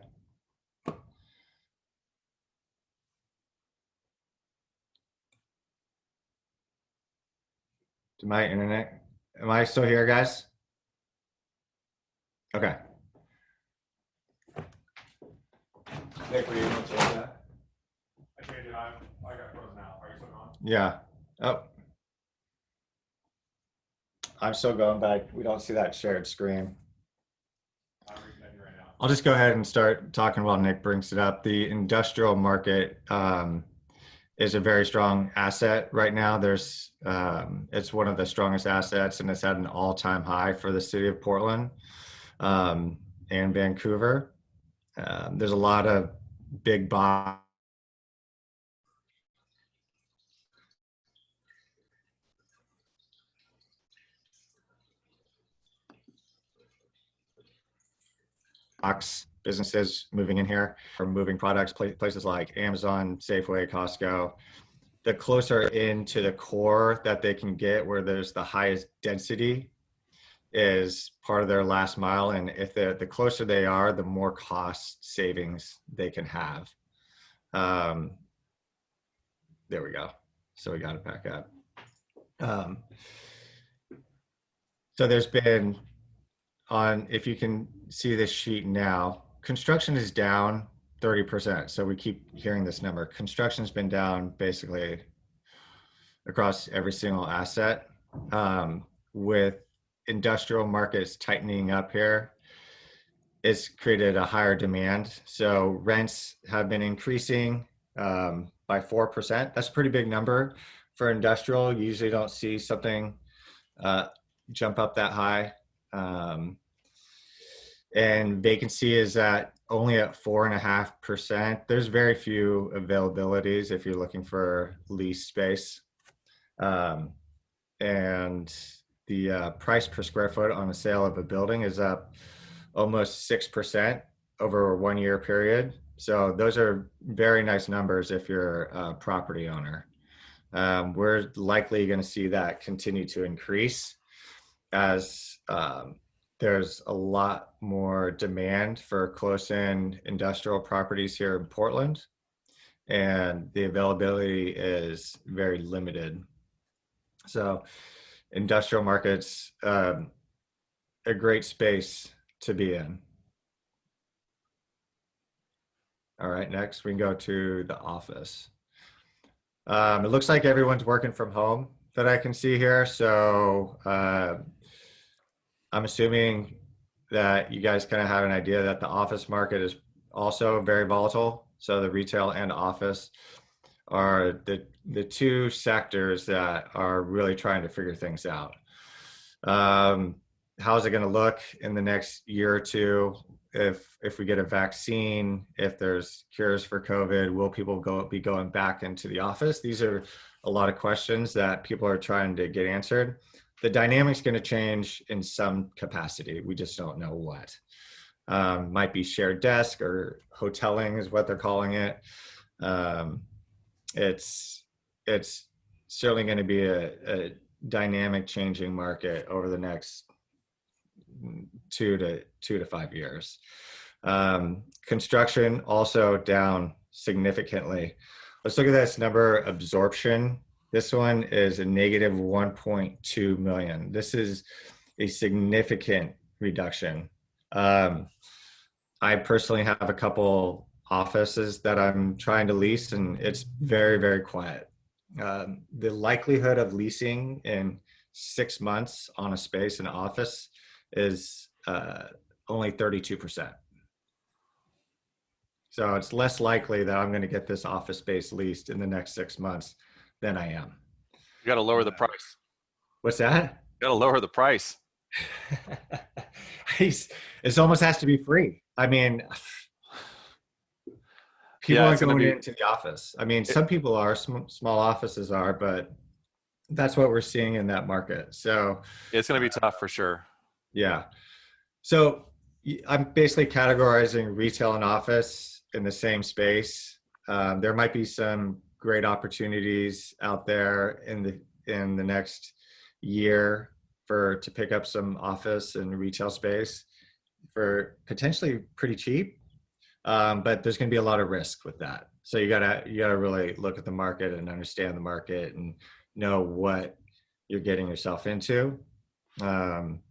Speaker 2: To my internet, am I still here, guys? Okay. Nick, were you able to change that?
Speaker 1: I changed it. I got frozen out. Are you still on?
Speaker 2: Yeah. Oh. I'm still going back. We don't see that shared screen.
Speaker 1: I'm reconnecting right now.
Speaker 2: I'll just go ahead and start talking while Nick brings it up. The industrial market is a very strong asset right now. It's one of the strongest assets, and it's at an all-time high for the city of Portland and Vancouver. There's a lot of big box businesses moving in here, or moving products, places like Amazon, Safeway, Costco. The closer into the core that they can get, where there's the highest density, is part of their last mile. And if the closer they are, the more cost savings they can have. There we go. So we got it back up. So there's been, if you can see this sheet now, construction is down 30%. So we keep hearing this number. Construction's been down basically across every single asset. With industrial markets tightening up here, it's created a higher demand. So rents have been increasing by 4%. That's a pretty big number for industrial. You usually don't see something jump up that high. And vacancy is only at 4.5%. There's very few availabilities if you're looking for lease space. And the price per square foot on a sale of a building is up almost 6% over a 1 year period. So those are very nice numbers if you're a property owner. We're likely going to see that continue to increase as there's a lot more demand for close-in industrial properties here in Portland, and the availability is very limited. So industrial markets, a great space to be in. All right, next we can go to the office. It looks like everyone's working from home that I can see here. So I'm assuming that you guys kind of have an idea that the office market is also very volatile. So the retail and office are the two sectors that are really trying to figure things out. How's it going to look in the next year or two? If we get a vaccine, if there's cures for COVID, will people be going back into the office? These are a lot of questions that people are trying to get answered. The dynamic's going to change in some capacity. We just don't know what. Might be shared desk or hoteling is what they're calling it. It's certainly going to be a dynamic changing market over the next 2 to 5 years. Construction also down significantly. Let's look at this number, absorption. This one is a negative 1.2 million. This is a significant reduction. I personally have a couple offices that I'm trying to lease, and it's very, very quiet. The likelihood of leasing in 6 months on a space in an office is only 32%. So it's less likely that I'm going to get this office space leased in the next 6 months than I am.
Speaker 1: You got to lower the price.
Speaker 2: What's that?
Speaker 1: You got to lower the price.
Speaker 2: It almost has to be free. I mean, people aren't going into the office. I mean, some people are, small offices are, but that's what we're seeing in that market. So
Speaker 1: it's going to be tough for sure.
Speaker 2: Yeah. So I'm basically categorizing retail and office in the same space. There might be some great opportunities out there in the next year for to pick up some office and retail space for potentially pretty cheap. But there's going to be a lot of risk with that. So you gotta really look at the market and understand the market and know what you're getting yourself into. Um,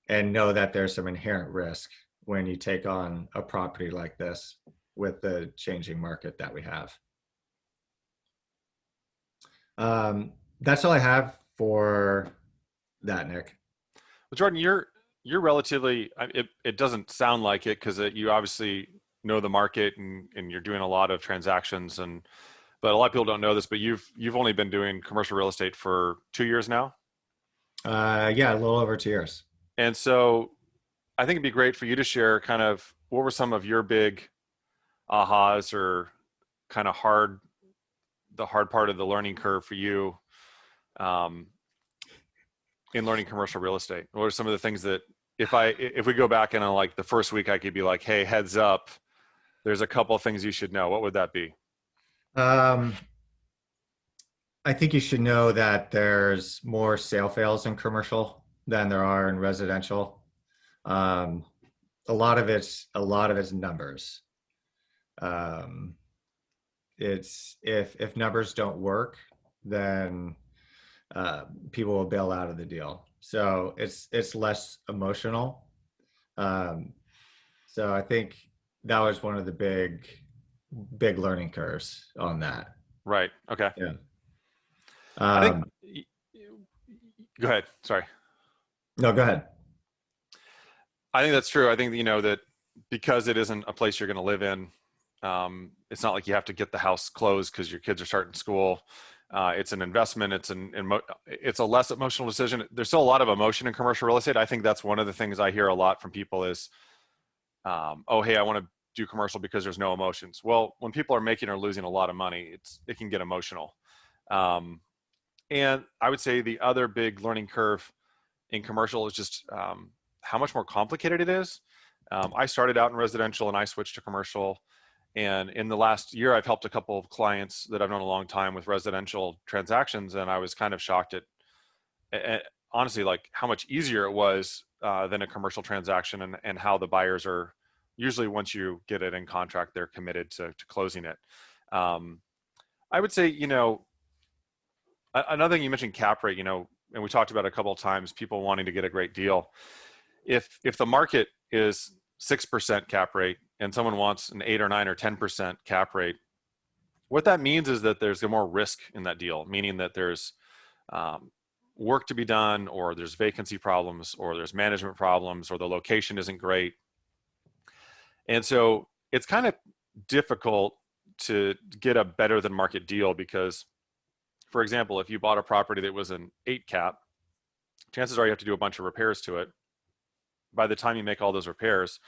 Speaker 2: and know that there's some inherent risk when you take on a property like this with the changing market that we have. That's all I have for that, Nick.
Speaker 1: Well, Jordan, you're relatively. It doesn't sound like it because you obviously know the market and you're doing a lot of transactions and. But a lot of people don't know this, but you've only been doing commercial real estate for 2 years now,
Speaker 2: Yeah, a little over 2 years.
Speaker 1: and so I think it'd be great for you to share kind of what were some of your big ahas or kind of the hard part of the learning curve for you um, in learning commercial real estate. What are some of the things that if we go back in on like the first week, I could be like, hey, heads up, there's a couple of things you should know. What would that be?
Speaker 2: Um, I think you should know that there's more sale fails in commercial than there are in residential. Um, a lot of it's numbers. Um, it's if numbers don't work, then uh, people will bail out of the deal. So it's less emotional. Um, so I think that was one of the big learning curves on that.
Speaker 1: Right. Okay.
Speaker 2: Yeah.
Speaker 1: I think.
Speaker 2: Um,
Speaker 1: Go ahead. Sorry.
Speaker 2: no, go ahead.
Speaker 1: I think that's true. I think that because it isn't a place you're going to live in, it's not like you have to get the house closed because your kids are starting school. It's an investment. It's a less emotional decision. There's still a lot of emotion in commercial real estate. I think that's one of the things I hear a lot from people is, oh, hey, I want to do commercial because there's no emotions. Well, when people are making or losing a lot of money, it can get emotional. Um, and I would say the other big learning curve in commercial is just how much more complicated it is. I started out in residential and I switched to commercial. And in the last year, I've helped a couple of clients that I've known a long time with residential transactions. And I was kind of shocked at honestly, like how much easier it was than a commercial transaction and how the buyers are usually once you get it in contract, they're committed to closing it. Um, I would say, another thing you mentioned cap rate, and we talked about it a couple of times, people wanting to get a great deal. If the market is 6% cap rate and someone wants an 8 or 9 or 10% cap rate, what that means is that there's more risk in that deal, meaning that there's um, work to be done, or there's vacancy problems, or there's management problems, or the location isn't great. And so it's kind of difficult to get a better than market deal because, for example, if you bought a property that was an 8 cap, chances are you have to do a bunch of repairs to it. By the time you make all those repairs,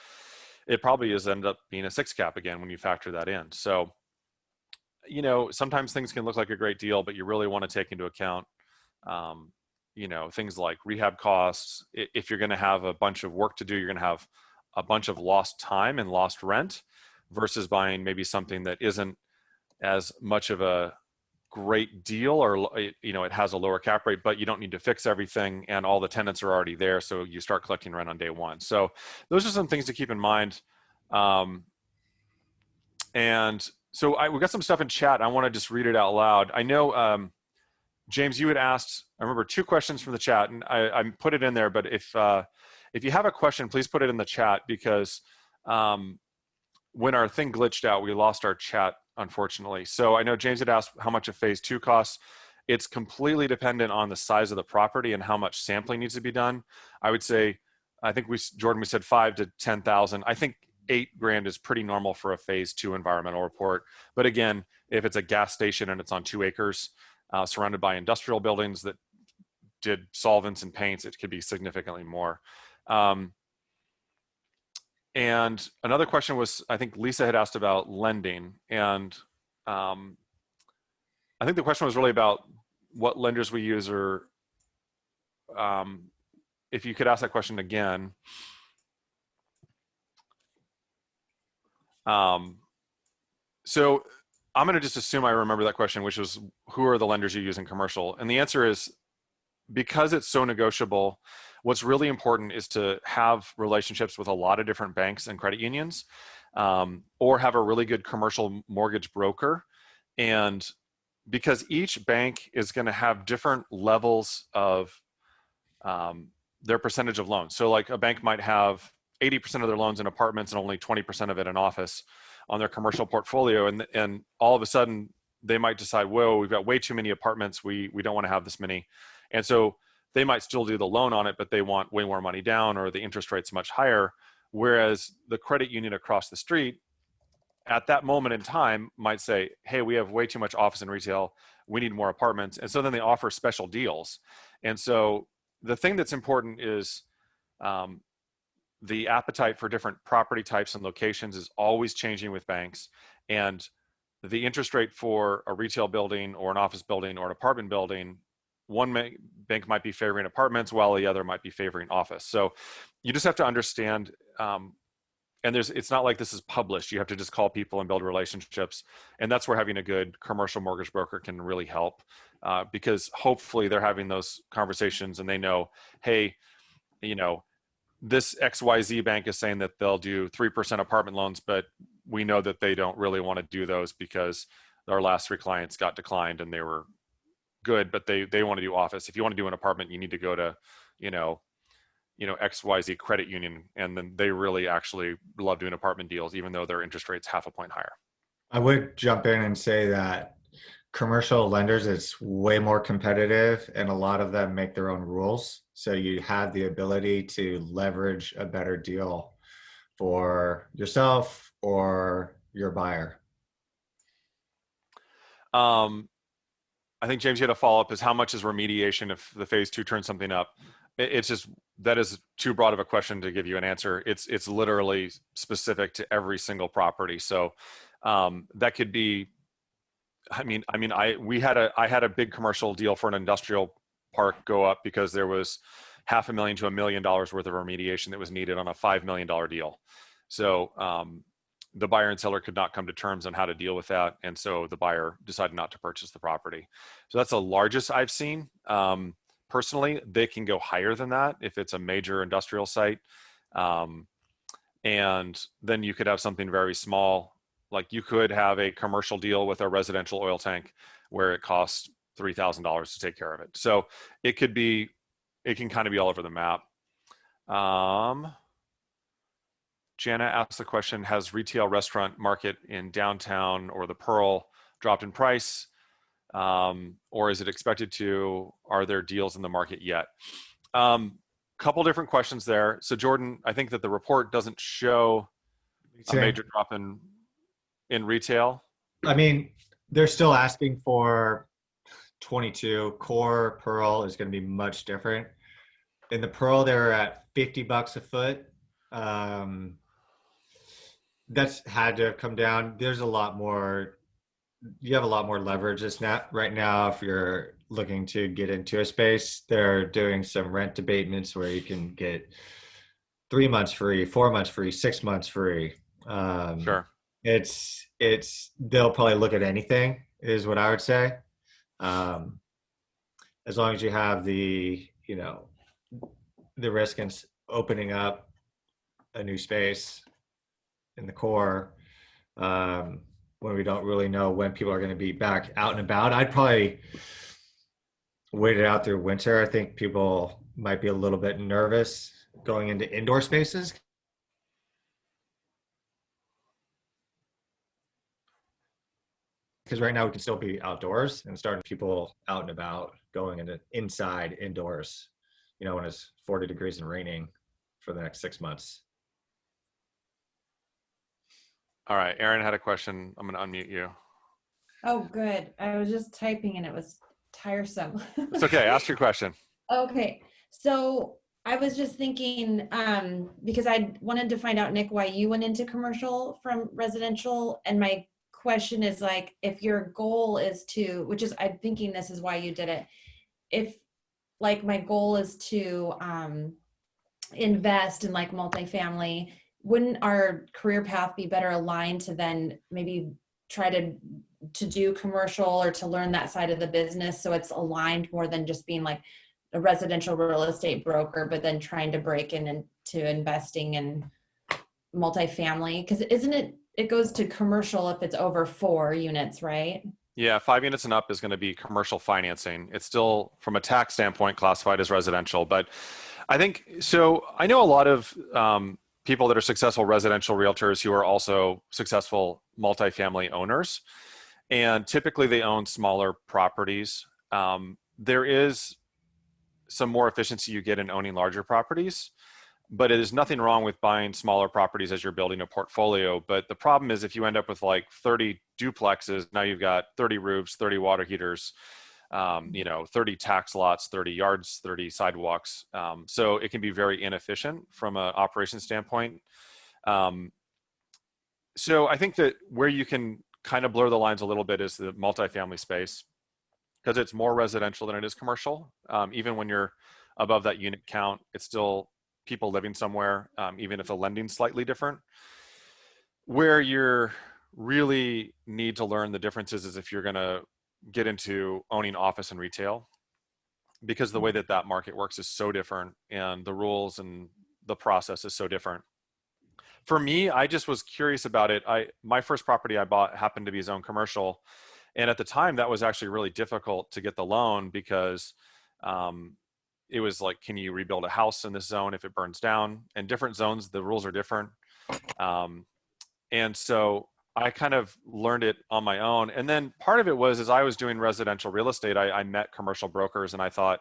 Speaker 1: it probably is end up being a 6 cap again when you factor that in. So, sometimes things can look like a great deal, but you really want to take into account, um, things like rehab costs. If you're going to have a bunch of work to do, you're going to have a bunch of lost time and lost rent versus buying maybe something that isn't as much of a great deal, or it has a lower cap rate, but you don't need to fix everything and all the tenants are already there, so you start collecting rent on day one. So those are some things to keep in mind. And so we got some stuff in chat. I want to just read it out loud. I know James, you had asked, I remember 2 questions from the chat, and I put it in there, but if you have a question, please put it in the chat because when our thing glitched out, we lost our chat, unfortunately. So I know James had asked how much a phase 2 costs. It's completely dependent on the size of the property and how much sampling needs to be done. I would say, I think Jordan, we said 5 to 10,000. I think 8 grand is pretty normal for a phase 2 environmental report. But again, if it's a gas station and it's on 2 acres, surrounded by industrial buildings that did solvents and paints, it could be significantly more. And another question was, I think Lisa had asked about lending. And I think the question was really about what lenders we use or if you could ask that question again. So I'm going to just assume I remember that question, which was, who are the lenders you use in commercial? And the answer is, because it's so negotiable, what's really important is to have relationships with a lot of different banks and credit unions, or have a really good commercial mortgage broker. And because each bank is going to have different levels of their percentage of loans. So like a bank might have 80% of their loans in apartments and only 20% of it in office on their commercial portfolio. And all of a sudden they might decide, whoa, we've got way too many apartments. We don't want to have this many. And so they might still do the loan on it, but they want way more money down, or the interest rate's much higher. Whereas the credit union across the street at that moment in time might say, hey, we have way too much office and retail. We need more apartments. And so then they offer special deals. And so the thing that's important is the appetite for different property types and locations is always changing with banks. And the interest rate for a retail building or an office building or an apartment building, one bank might be favoring apartments while the other might be favoring office. So you just have to understand, and it's not like this is published. You have to just call people and build relationships. And that's where having a good commercial mortgage broker can really help, because hopefully they're having those conversations and they know, hey, this XYZ bank is saying that they'll do 3% apartment loans, but we know that they don't really want to do those because our last 3 clients got declined and they were good, but they want to do office. If you want to do an apartment, you need to go to, XYZ credit union. And then they really actually love doing apartment deals, even though their interest rate's half a point higher.
Speaker 2: I would jump in and say that commercial lenders, it's way more competitive, and a lot of them make their own rules. So you have the ability to leverage a better deal for yourself or your buyer.
Speaker 1: I think, James, you had a follow-up, is how much is remediation if the phase 2 turns something up? It's just, that is too broad of a question to give you an answer. It's literally specific to every single property. So that could be, I had a big commercial deal for an industrial park go up because there was $500,000 to $1 million worth of remediation that was needed on a $5 million deal. So the buyer and seller could not come to terms on how to deal with that. And so the buyer decided not to purchase the property. So that's the largest I've seen. Personally, they can go higher than that if it's a major industrial site. And then you could have something very small. Like you could have a commercial deal with a residential oil tank where it costs $3,000 to take care of it. So it can kind of be all over the map. Jana asked the question, has retail restaurant market in downtown or the Pearl dropped in price? Or is it expected to? Are there deals in the market yet? Couple different questions there. So Jordan, I think that the report doesn't show a major drop in retail.
Speaker 2: I mean, they're still asking for 22. Core Pearl is going to be much different. In the Pearl, they're at $50 a foot. That's had to come down. There's a lot more. You have a lot more leverage. It's not right now. If you're looking to get into a space, they're doing some rent abatements where you can get 3 months free, 4 months free, 6 months free.
Speaker 1: Sure.
Speaker 2: They'll probably look at anything, is what I would say. As long as you have the risk in opening up a new space in the core, when we don't really know when people are going to be back out and about. I'd probably wait it out through winter. I think people might be a little bit nervous going into indoor spaces. Because right now we can still be outdoors, and starting people out and about going into inside indoors, when it's 40 degrees and raining for the next 6 months.
Speaker 1: All right, Aaron had a question. I'm going to unmute you.
Speaker 3: Oh, good. I was just typing and it was tiresome.
Speaker 1: It's okay. Ask your question.
Speaker 3: Okay. So I was just thinking, because I wanted to find out, Nick, why you went into commercial from residential. And my question is, like, if your goal is to, which is, I'm thinking this is why you did it. If like my goal is to invest in like multifamily, wouldn't our career path be better aligned to then maybe try to do commercial or to learn that side of the business so it's aligned more than just being like a residential real estate broker, but then trying to break into investing in multifamily? Because isn't it goes to commercial if it's over 4 units, right?
Speaker 1: Yeah, 5 units and up is going to be commercial financing. It's still, from a tax standpoint, classified as residential. But I think, so I know a lot of people that are successful residential realtors who are also successful multifamily owners. And typically they own smaller properties. There is some more efficiency you get in owning larger properties, but it is nothing wrong with buying smaller properties as you're building a portfolio. But the problem is if you end up with like 30 duplexes, now you've got 30 roofs, 30 water heaters, 30 tax lots, 30 yards, 30 sidewalks. So it can be very inefficient from an operation standpoint. So I think that where you can kind of blur the lines a little bit is the multifamily space, because it's more residential than it is commercial. Even when you're above that unit count, it's still people living somewhere, even if the lending's slightly different. Where you're really need to learn the differences is if you're going to get into owning office and retail, because the way that that market works is so different and the rules and the process is so different. For me, I just was curious about it. My first property I bought happened to be zone commercial. And at the time that was actually really difficult to get the loan because it was like, can you rebuild a house in this zone if it burns down? And different zones, the rules are different. And so I kind of learned it on my own. And then part of it was, as I was doing residential real estate, I met commercial brokers and I thought,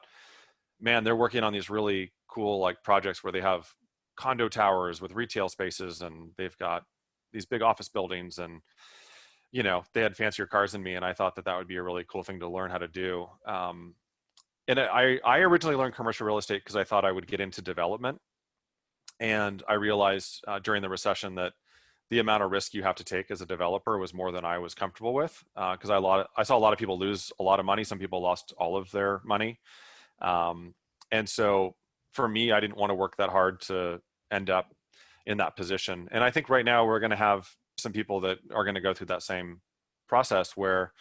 Speaker 1: man, they're working on these really cool like projects where they have condo towers with retail spaces and they've got these big office buildings and, they had fancier cars than me. And I thought that that would be a really cool thing to learn how to do. And I originally learned commercial real estate because I thought I would get into development. And I realized during the recession that the amount of risk you have to take as a developer was more than I was comfortable with. Because I saw a lot of people lose a lot of money. Some people lost all of their money. And so for me, I didn't want to work that hard to end up in that position. And I think right now we're going to have some people that are going to go through that same process where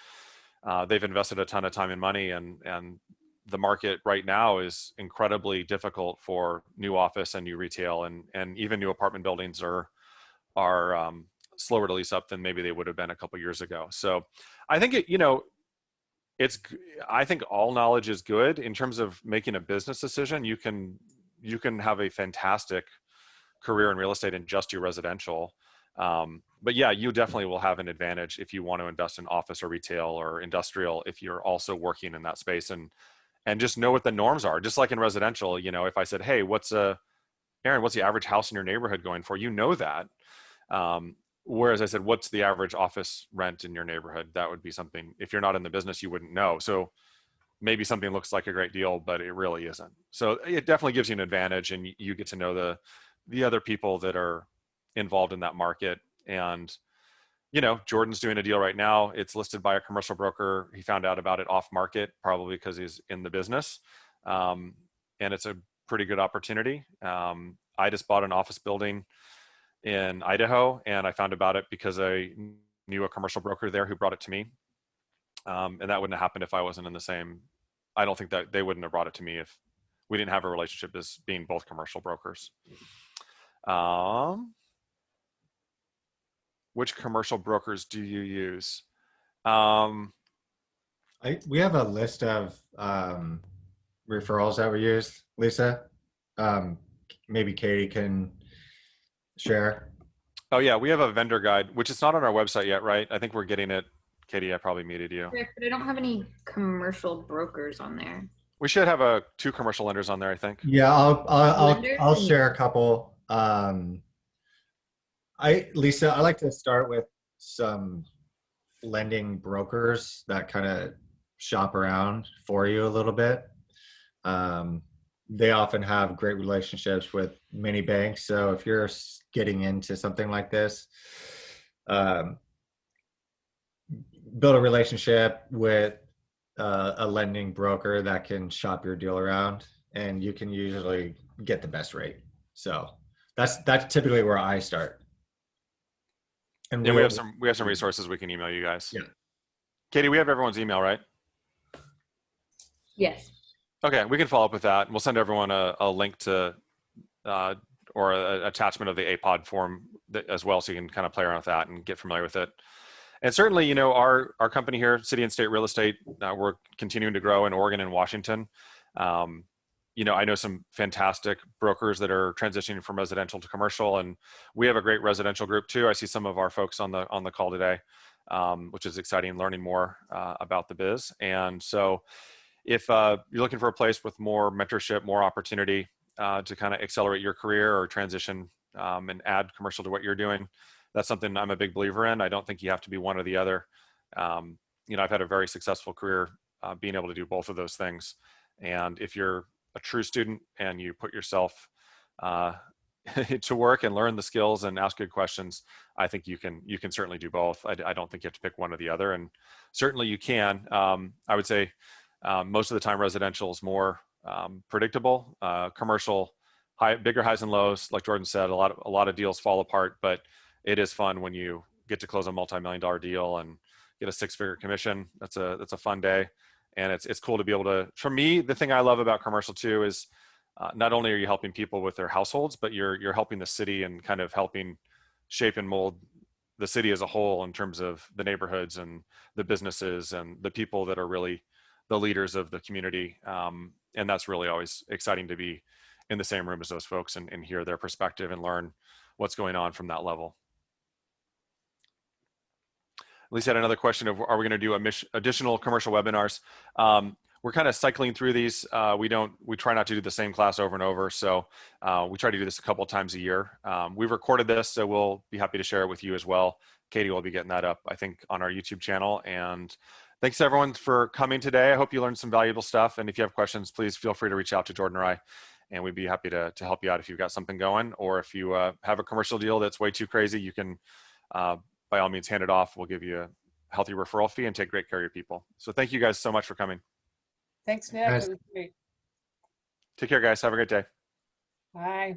Speaker 1: they've invested a ton of time and money, and the market right now is incredibly difficult for new office and new retail, and even new apartment buildings are slower to lease up than maybe they would have been a couple years ago. So I think I think all knowledge is good in terms of making a business decision. You can have a fantastic career in real estate and just do residential. But yeah, you definitely will have an advantage if you want to invest in office or retail or industrial, if you're also working in that space and just know what the norms are. Just like in residential, if I said, hey, Aaron, what's the average house in your neighborhood going for? That. Whereas I said, what's the average office rent in your neighborhood? That would be something, if you're not in the business, you wouldn't know. So maybe something looks like a great deal, but it really isn't. So it definitely gives you an advantage, and you get to know the other people that are involved in that market. And, Jordan's doing a deal right now. It's listed by a commercial broker. He found out about it off market, probably because he's in the business. And it's a pretty good opportunity. I just bought an office building in Idaho, and I found about it because I knew a commercial broker there who brought it to me. And that wouldn't have happened if I wasn't in the same. I don't think that they wouldn't have brought it to me if we didn't have a relationship as being both commercial brokers. Which commercial brokers do you use?
Speaker 2: We have a list of referrals that we use, Lisa. Maybe Katie can share.
Speaker 1: Oh yeah, we have a vendor guide, which is not on our website yet, right? I think we're getting it. Katie, I probably muted you.
Speaker 4: But I don't have any commercial brokers on there.
Speaker 1: We should have 2 commercial lenders on there, I think.
Speaker 2: Yeah, I'll share a couple. Lisa, I like to start with some lending brokers that kind of shop around for you a little bit. They often have great relationships with many banks. So if you're getting into something like this, build a relationship with a lending broker that can shop your deal around, and you can usually get the best rate. So that's typically where I start. And
Speaker 1: And we have some resources we can email you guys.
Speaker 2: Yeah.
Speaker 1: Katie, we have everyone's email, right?
Speaker 4: Yes.
Speaker 1: Okay, we can follow up with that. We'll send everyone a link to or an attachment of the APOD form as well, so you can kind of play around with that and get familiar with it. And certainly, you know, our company here, City and State Real Estate, we're continuing to grow in Oregon and Washington. You know, I know some fantastic brokers that are transitioning from residential to commercial, and we have a great residential group too. I see some of our folks on the call today, which is exciting, learning more about the biz. And so if you're looking for a place with more mentorship, more opportunity to kind of accelerate your career or transition and add commercial to what you're doing, that's something I'm a big believer in. I don't think you have to be one or the other. You know, I've had a very successful career being able to do both of those things. And if you're a true student and you put yourself to work and learn the skills and ask good questions, I think you can certainly do both. I don't think you have to pick one or the other, and certainly you can. I would say most of the time residential is more predictable. Commercial, bigger highs and lows, like Jordan said, a lot of deals fall apart, but it is fun when you get to close a multi-million-dollar deal and get a 6-figure commission. That's a fun day. And it's cool to be able to, for me, the thing I love about commercial too is not only are you helping people with their households, but you're helping the city and kind of helping shape and mold the city as a whole in terms of the neighborhoods and the businesses and the people that are really the leaders of the community. And that's really always exciting to be in the same room as those folks and hear their perspective and learn what's going on from that level. Lisa had another question of, are we going to do additional commercial webinars? We're kind of cycling through these. We try not to do the same class over and over. So we try to do this a couple of times a year. We've recorded this, so we'll be happy to share it with you as well. Katie will be getting that up, I think, on our YouTube channel. And thanks everyone for coming today. I hope you learned some valuable stuff. And if you have questions, please feel free to reach out to Jordan or I, and we'd be happy to help you out if you've got something going, or if you have a commercial deal that's way too crazy, you can by all means hand it off. We'll give you a healthy referral fee and take great care of your people. So thank you guys so much for coming.
Speaker 5: Thanks, Nick.
Speaker 2: Guys.
Speaker 5: It was great.
Speaker 1: Take care, guys. Have a great day.
Speaker 5: Bye.